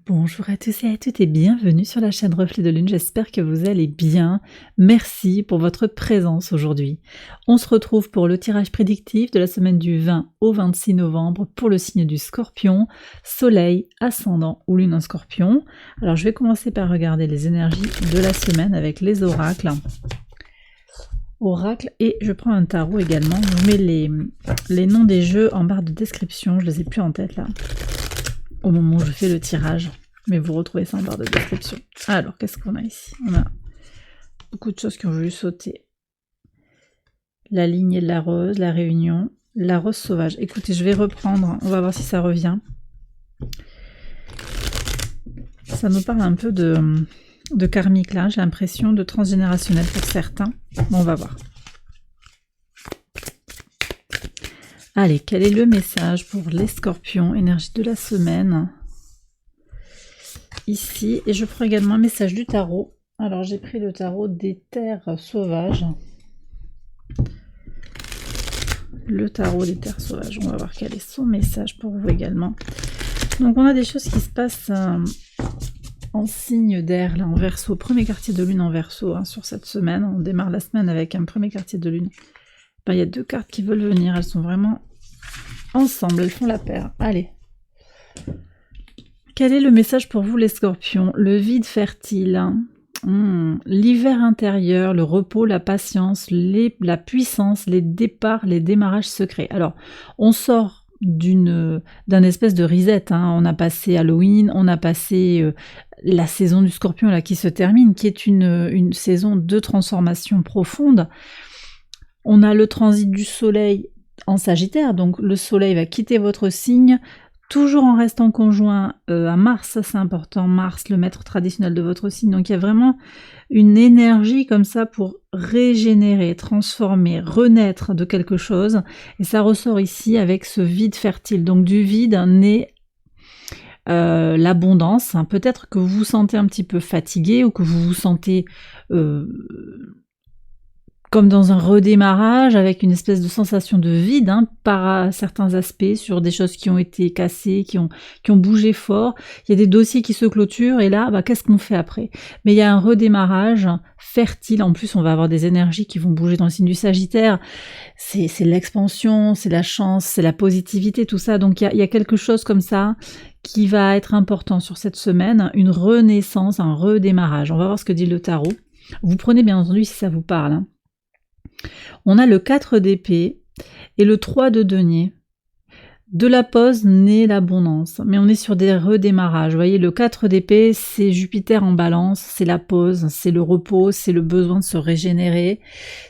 Bonjour à tous et à toutes et bienvenue sur la chaîne Reflet de Lune, j'espère que vous allez bien. Merci pour votre présence aujourd'hui. On se retrouve pour le tirage prédictif de la semaine du 20 au 26 novembre pour le signe du Scorpion, Soleil, Ascendant ou Lune en Scorpion. Alors je vais commencer par regarder les énergies de la semaine avec les oracles. Oracle et je prends un tarot également. Je vous mets les noms des jeux en barre de description, je les ai plus en tête là. Au moment où je fais le tirage, mais vous retrouvez ça en barre de description. Alors, qu'est-ce qu'on a ici? On a beaucoup de choses qui ont voulu sauter. La lignée de la rose, la réunion, la rose sauvage. Écoutez, je vais reprendre, on va voir si ça revient. Ça nous parle un peu de karmique là, j'ai l'impression, de transgénérationnel pour certains. Bon, on va voir. Allez, quel est le message pour les scorpions, énergie de la semaine? Ici, et je prends également un message du tarot. Alors, j'ai pris le tarot des terres sauvages. Le tarot des terres sauvages. On va voir quel est son message pour vous également. Donc, on a des choses qui se passent en signe d'air, là, en Verseau. Premier quartier de lune en Verseau, hein, sur cette semaine. On démarre la semaine avec un premier quartier de lune. Ben, il y a deux cartes qui veulent venir. Elles sont vraiment ensemble, elles font la paire. Allez. Quel est le message pour vous les scorpions? Le vide fertile, l'hiver intérieur, le repos, la patience, la puissance, les départs, les démarrages secrets. Alors, on sort d'un espèce de reset, hein. On a passé Halloween, on a passé la saison du scorpion là qui se termine, qui est une saison de transformation profonde. On a le transit du soleil en Sagittaire, donc le soleil va quitter votre signe, toujours en restant conjoint à Mars, ça c'est important, Mars, le maître traditionnel de votre signe, donc il y a vraiment une énergie comme ça pour régénérer, transformer, renaître de quelque chose, et ça ressort ici avec ce vide fertile, donc du vide naît l'abondance, hein. Peut-être que vous vous sentez un petit peu fatigué, ou que vous vous sentez comme dans un redémarrage, avec une espèce de sensation de vide, hein, par certains aspects, sur des choses qui ont été cassées, qui ont bougé fort. Il y a des dossiers qui se clôturent, et là, qu'est-ce qu'on fait après? Mais il y a un redémarrage fertile. En plus, on va avoir des énergies qui vont bouger dans le signe du Sagittaire. C'est l'expansion, c'est la chance, c'est la positivité, tout ça. Donc il y a quelque chose comme ça qui va être important sur cette semaine, une renaissance, un redémarrage. On va voir ce que dit le tarot. Vous prenez bien entendu si ça vous parle, hein. On a le 4 d'épée et le 3 de denier. De la pause naît l'abondance, mais on est sur des redémarrages. Vous voyez, le 4 d'épée, c'est Jupiter en balance, c'est la pause, c'est le repos, c'est le besoin de se régénérer,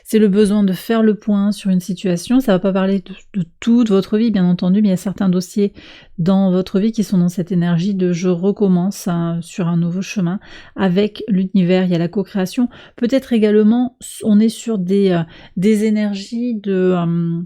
c'est le besoin de faire le point sur une situation. Ça ne va pas parler de toute votre vie, bien entendu, mais il y a certains dossiers dans votre vie qui sont dans cette énergie de je recommence sur un nouveau chemin avec l'univers. Il y a la co-création. Peut-être également, on est sur des énergies de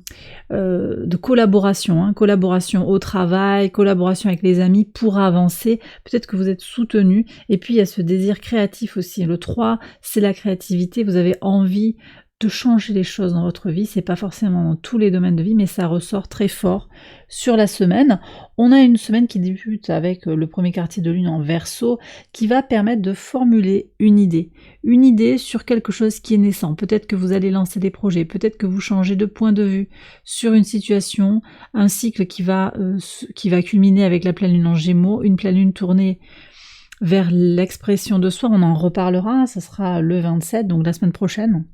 collaboration, hein, collaboration au travail, collaboration avec les amis pour avancer. Peut-être que vous êtes soutenu. Et puis il y a ce désir créatif aussi. Le 3, c'est la créativité. Vous avez envie de changer les choses dans votre vie. C'est pas forcément dans tous les domaines de vie, mais ça ressort très fort sur la semaine. On a une semaine qui débute avec le premier quartier de lune en Verseau, qui va permettre de formuler une idée sur quelque chose qui est naissant. Peut-être que vous allez lancer des projets, peut-être que vous changez de point de vue sur une situation, un cycle qui va culminer avec la pleine lune en Gémeaux, une pleine lune tournée vers l'expression de soi. On en reparlera, ça sera le 27, donc la semaine prochaine.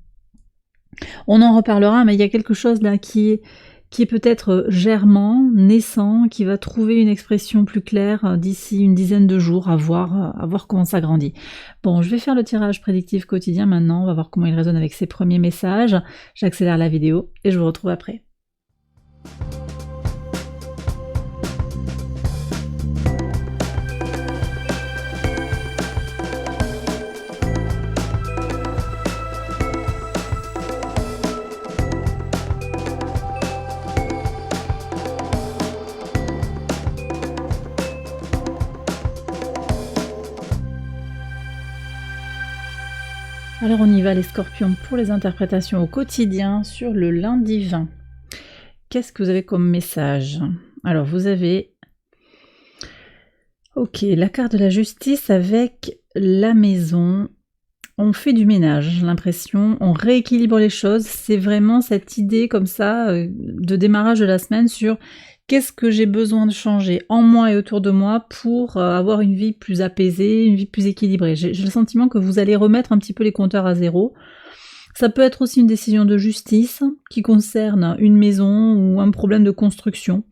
On en reparlera, mais il y a quelque chose là qui est peut-être germant, naissant, qui va trouver une expression plus claire d'ici une dizaine de jours, à voir comment ça grandit. Bon, je vais faire le tirage prédictif quotidien maintenant, on va voir comment il résonne avec ses premiers messages. J'accélère la vidéo et je vous retrouve après. Alors on y va les scorpions pour les interprétations au quotidien sur le lundi 20. Qu'est-ce que vous avez comme message? Alors vous avez Ok, la carte de la justice avec la maison. On fait du ménage, j'ai l'impression, on rééquilibre les choses. C'est vraiment cette idée comme ça de démarrage de la semaine sur qu'est-ce que j'ai besoin de changer en moi et autour de moi pour avoir une vie plus apaisée, une vie plus équilibrée. J'ai le sentiment que vous allez remettre un petit peu les compteurs à zéro. Ça peut être aussi une décision de justice qui concerne une maison ou un problème de construction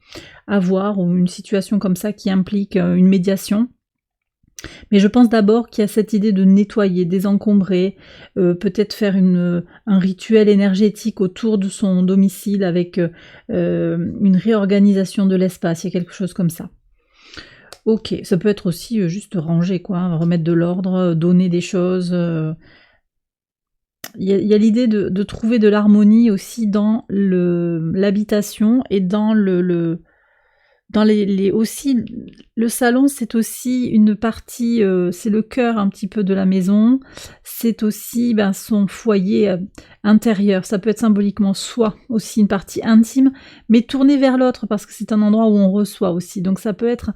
à voir, ou une situation comme ça qui implique une médiation. Mais je pense d'abord qu'il y a cette idée de nettoyer, désencombrer, peut-être faire un rituel énergétique autour de son domicile avec une réorganisation de l'espace, il y a quelque chose comme ça. Ok, ça peut être aussi juste ranger, quoi, remettre de l'ordre, donner des choses. Il y a l'idée de trouver de l'harmonie aussi dans l'habitation et dans dans aussi, le salon, c'est aussi une partie, c'est le cœur un petit peu de la maison, c'est aussi son foyer intérieur, ça peut être symboliquement soit aussi une partie intime, mais tournée vers l'autre parce que c'est un endroit où on reçoit aussi, donc ça peut être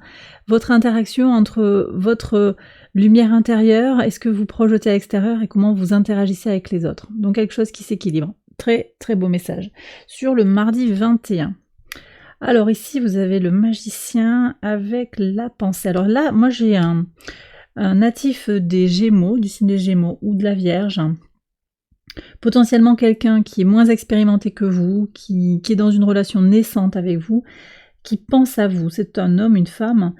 votre interaction entre votre lumière intérieure et ce que vous projetez à l'extérieur et comment vous interagissez avec les autres, donc quelque chose qui s'équilibre. Très très beau message. Sur le mardi 21. Alors ici, vous avez le magicien avec la pensée. Alors là, moi j'ai un natif des Gémeaux, du signe des Gémeaux ou de la Vierge. Potentiellement quelqu'un qui est moins expérimenté que vous, qui est dans une relation naissante avec vous, qui pense à vous. C'est un homme, une femme,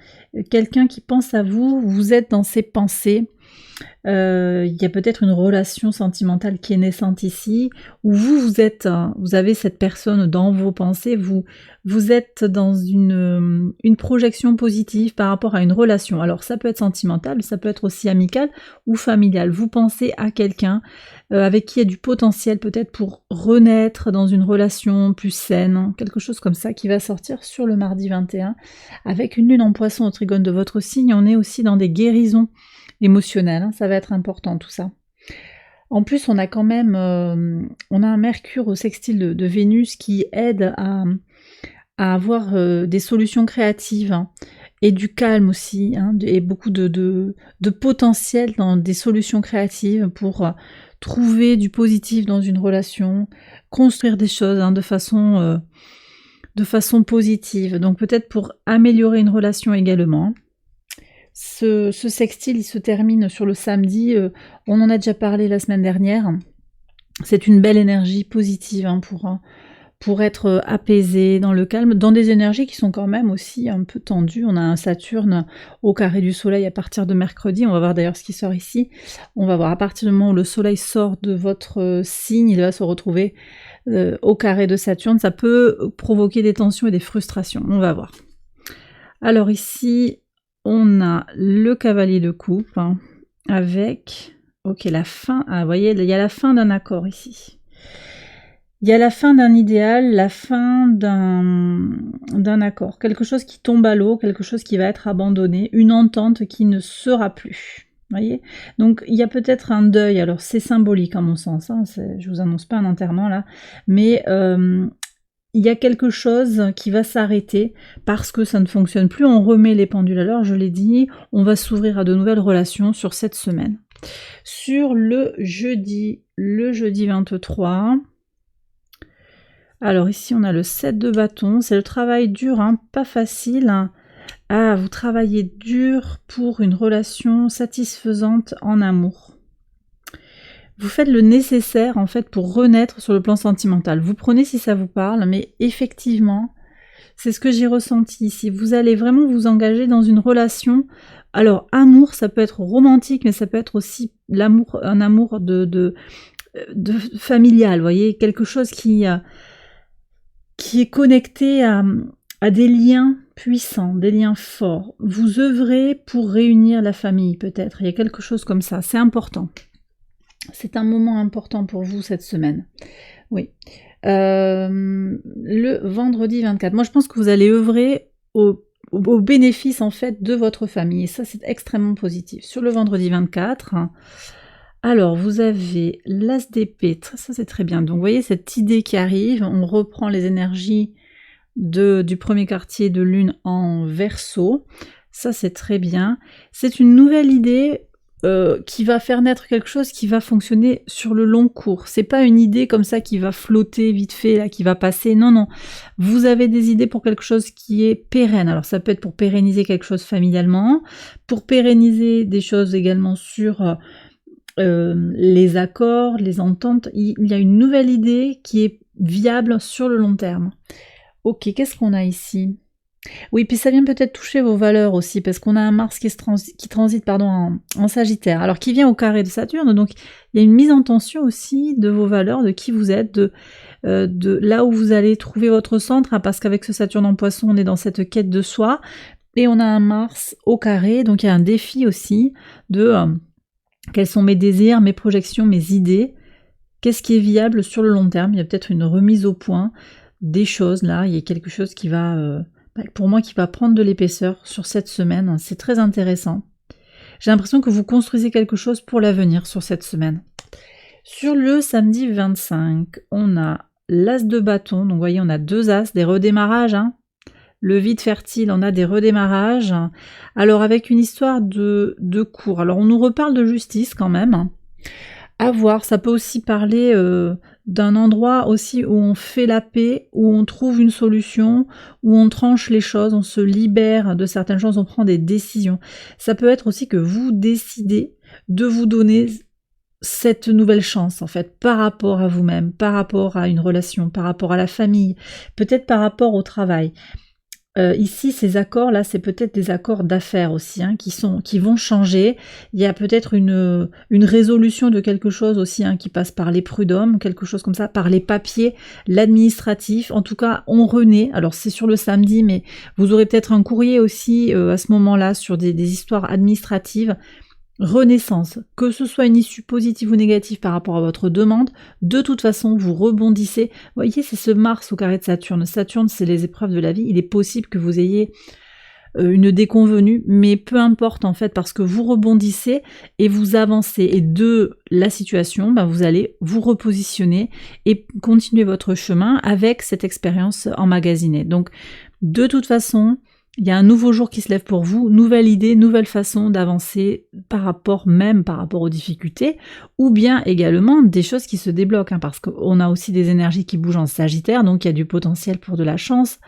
quelqu'un qui pense à vous, vous êtes dans ses pensées. Il y a peut-être une relation sentimentale qui est naissante ici, où vous avez cette personne dans vos pensées, vous êtes dans une projection positive par rapport à une relation. Alors ça peut être sentimental, ça peut être aussi amical ou familial. Vous pensez à quelqu'un avec qui il y a du potentiel peut-être pour renaître dans une relation plus saine, quelque chose comme ça qui va sortir sur le mardi 21. Avec une lune en poisson au trigone de votre signe, on est aussi dans des guérisons émotionnel, ça va être important tout ça. En plus, on a quand même on a un Mercure au sextile de Vénus qui aide à avoir des solutions créatives et du calme aussi, et beaucoup de potentiel dans des solutions créatives pour trouver du positif dans une relation, construire des choses de façon positive. Donc peut-être pour améliorer une relation également. Ce sextile, il se termine sur le samedi, on en a déjà parlé la semaine dernière. C'est une belle énergie positive pour être apaisé, dans le calme, dans des énergies qui sont quand même aussi un peu tendues. On a un Saturne au carré du soleil à partir de mercredi, on va voir d'ailleurs ce qui sort ici. On va voir à partir du moment où le soleil sort de votre signe, il va se retrouver au carré de Saturne. Ça peut provoquer des tensions et des frustrations, on va voir. Alors ici, on a le cavalier de coupe avec, ok, la fin, vous voyez, il y a la fin d'un accord ici. Il y a la fin d'un idéal, la fin d'un accord, quelque chose qui tombe à l'eau, quelque chose qui va être abandonné, une entente qui ne sera plus. Voyez, donc il y a peut-être un deuil, alors c'est symbolique à mon sens, je vous annonce pas un enterrement là, mais il y a quelque chose qui va s'arrêter parce que ça ne fonctionne plus, on remet les pendules à l'heure, je l'ai dit, on va s'ouvrir à de nouvelles relations sur cette semaine. Sur le jeudi 23, alors ici on a le 7 de bâton, c'est le travail dur, pas facile. Vous travaillez dur pour une relation satisfaisante en amour. Vous faites le nécessaire en fait pour renaître sur le plan sentimental. Vous prenez si ça vous parle, mais effectivement, c'est ce que j'ai ressenti ici. Vous allez vraiment vous engager dans une relation. Alors, amour, ça peut être romantique, mais ça peut être aussi un amour de familial, vous voyez, quelque chose qui est connecté à des liens puissants, des liens forts. Vous œuvrez pour réunir la famille, peut-être. Il y a quelque chose comme ça, c'est important. C'est un moment important pour vous cette semaine. Oui. Le vendredi 24. Moi, je pense que vous allez œuvrer au bénéfice, en fait, de votre famille. Et ça, c'est extrêmement positif. Sur le vendredi 24, alors, vous avez l'As d'épée. Ça, c'est très bien. Donc, vous voyez cette idée qui arrive. On reprend les énergies du premier quartier de lune en Verseau. Ça, c'est très bien. C'est une nouvelle idée qui va faire naître quelque chose qui va fonctionner sur le long cours. C'est pas une idée comme ça qui va flotter vite fait, là, qui va passer. Non, non. Vous avez des idées pour quelque chose qui est pérenne. Alors ça peut être pour pérenniser quelque chose familialement, pour pérenniser des choses également sur les accords, les ententes. Il y a une nouvelle idée qui est viable sur le long terme. Ok, qu'est-ce qu'on a ici ? Oui, puis ça vient peut-être toucher vos valeurs aussi, parce qu'on a un Mars qui transite en Sagittaire, alors qui vient au carré de Saturne, donc il y a une mise en tension aussi de vos valeurs, de qui vous êtes, de là où vous allez trouver votre centre, hein, parce qu'avec ce Saturne en Poisson, on est dans cette quête de soi, et on a un Mars au carré, donc il y a un défi aussi de quels sont mes désirs, mes projections, mes idées, qu'est-ce qui est viable sur le long terme. Il y a peut-être une remise au point des choses là, il y a quelque chose qui va... pour moi, qui va prendre de l'épaisseur sur cette semaine. C'est très intéressant. J'ai l'impression que vous construisez quelque chose pour l'avenir sur cette semaine. Sur le samedi 25, on a l'as de bâton. Donc, vous voyez, on a 2 as, des redémarrages. Hein. Le vide fertile, on a des redémarrages. Alors, avec une histoire de cours. Alors, on nous reparle de justice quand même. À voir, ça peut aussi parler d'un endroit aussi où on fait la paix, où on trouve une solution, où on tranche les choses, on se libère de certaines choses, on prend des décisions. Ça peut être aussi que vous décidez de vous donner cette nouvelle chance, en fait, par rapport à vous-même, par rapport à une relation, par rapport à la famille, peut-être par rapport au travail. Ici, ces accords-là, c'est peut-être des accords d'affaires aussi, hein, qui vont changer. Il y a peut-être une résolution de quelque chose aussi, hein, qui passe par les prud'hommes, quelque chose comme ça, par les papiers, l'administratif. En tout cas, on renaît. Alors, c'est sur le samedi, mais vous aurez peut-être un courrier aussi à ce moment-là sur des histoires administratives. Renaissance, que ce soit une issue positive ou négative par rapport à votre demande, de toute façon, vous rebondissez. Vous voyez, c'est ce Mars au carré de Saturne. Saturne, c'est les épreuves de la vie. Il est possible que vous ayez une déconvenue, mais peu importe en fait, parce que vous rebondissez et vous avancez. Et de la situation, vous allez vous repositionner et continuer votre chemin avec cette expérience emmagasinée. Donc, de toute façon, il y a un nouveau jour qui se lève pour vous, nouvelle idée, nouvelle façon d'avancer par rapport aux difficultés, ou bien également des choses qui se débloquent, hein, parce qu'on a aussi des énergies qui bougent en Sagittaire, donc il y a du potentiel pour de la chance,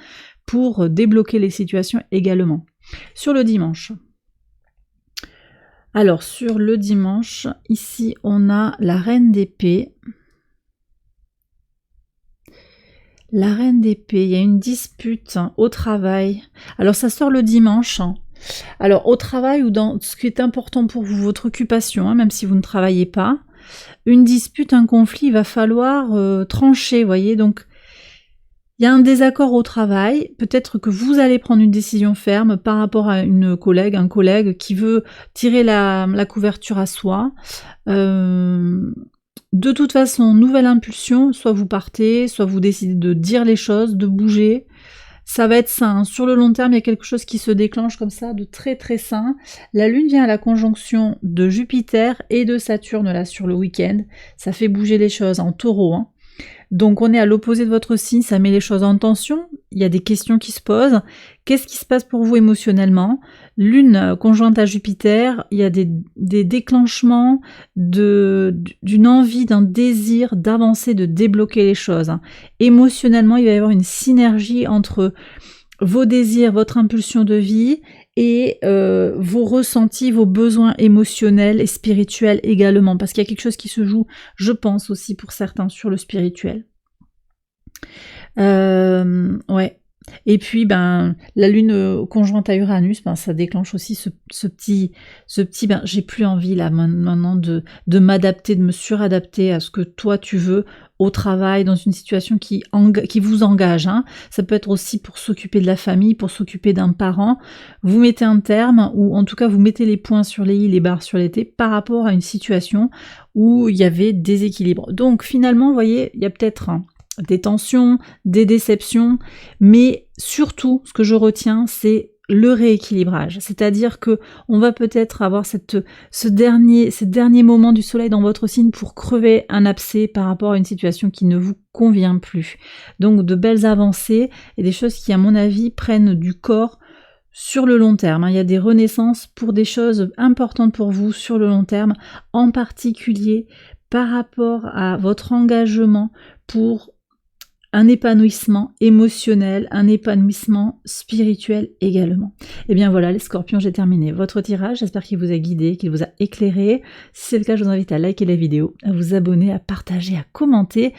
pour débloquer les situations également. Sur le dimanche. Alors, sur le dimanche, ici, on a la Reine d'épée. La Reine d'épée, il y a une dispute au travail. Alors ça sort le dimanche. Alors au travail ou dans ce qui est important pour vous, votre occupation, même si vous ne travaillez pas, une dispute, un conflit, il va falloir trancher, vous voyez. Donc il y a un désaccord au travail, peut-être que vous allez prendre une décision ferme par rapport à une collègue, un collègue qui veut tirer la couverture à soi. De toute façon, nouvelle impulsion, soit vous partez, soit vous décidez de dire les choses, de bouger. Ça va être sain. Hein. Sur le long terme, il y a quelque chose qui se déclenche comme ça, de très très sain. La Lune vient à la conjonction de Jupiter et de Saturne là sur le week-end. Ça fait bouger les choses en Taureau. Hein. Donc on est à l'opposé de votre signe, ça met les choses en tension, il y a des questions qui se posent. Qu'est-ce qui se passe pour vous émotionnellement ? Lune conjointe à Jupiter, il y a des déclenchements d'une envie, d'un désir d'avancer, de débloquer les choses. Émotionnellement, il va y avoir une synergie entre vos désirs, votre impulsion de vie et vos ressentis, vos besoins émotionnels et spirituels également, parce qu'il y a quelque chose qui se joue, je pense aussi pour certains, sur le spirituel. Ouais. Et puis, la Lune conjointe à Uranus, ça déclenche aussi ce petit, j'ai plus envie là maintenant de m'adapter, de me suradapter à ce que toi tu veux au travail, dans une situation qui vous engage. Hein. Ça peut être aussi pour s'occuper de la famille, pour s'occuper d'un parent. Vous mettez un terme, ou en tout cas vous mettez les points sur les i, les barres sur les t, par rapport à une situation où il y avait déséquilibre. Donc finalement, vous voyez, il y a peut-être des tensions, des déceptions, mais surtout, ce que je retiens, c'est le rééquilibrage. C'est-à-dire que on va peut-être avoir ces derniers moments du soleil dans votre signe pour crever un abcès par rapport à une situation qui ne vous convient plus. Donc de belles avancées et des choses qui, à mon avis, prennent du corps sur le long terme. Il y a des renaissances pour des choses importantes pour vous sur le long terme, en particulier par rapport à votre engagement pour un épanouissement émotionnel, un épanouissement spirituel également. Et bien voilà les scorpions, j'ai terminé votre tirage, j'espère qu'il vous a guidé, qu'il vous a éclairé. Si c'est le cas, je vous invite à liker la vidéo, à vous abonner, à partager, à commenter.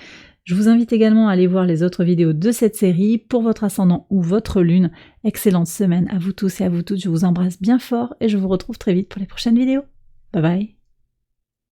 Je vous invite également à aller voir les autres vidéos de cette série pour votre ascendant ou votre lune. Excellente semaine à vous tous et à vous toutes, je vous embrasse bien fort et je vous retrouve très vite pour les prochaines vidéos. Bye bye.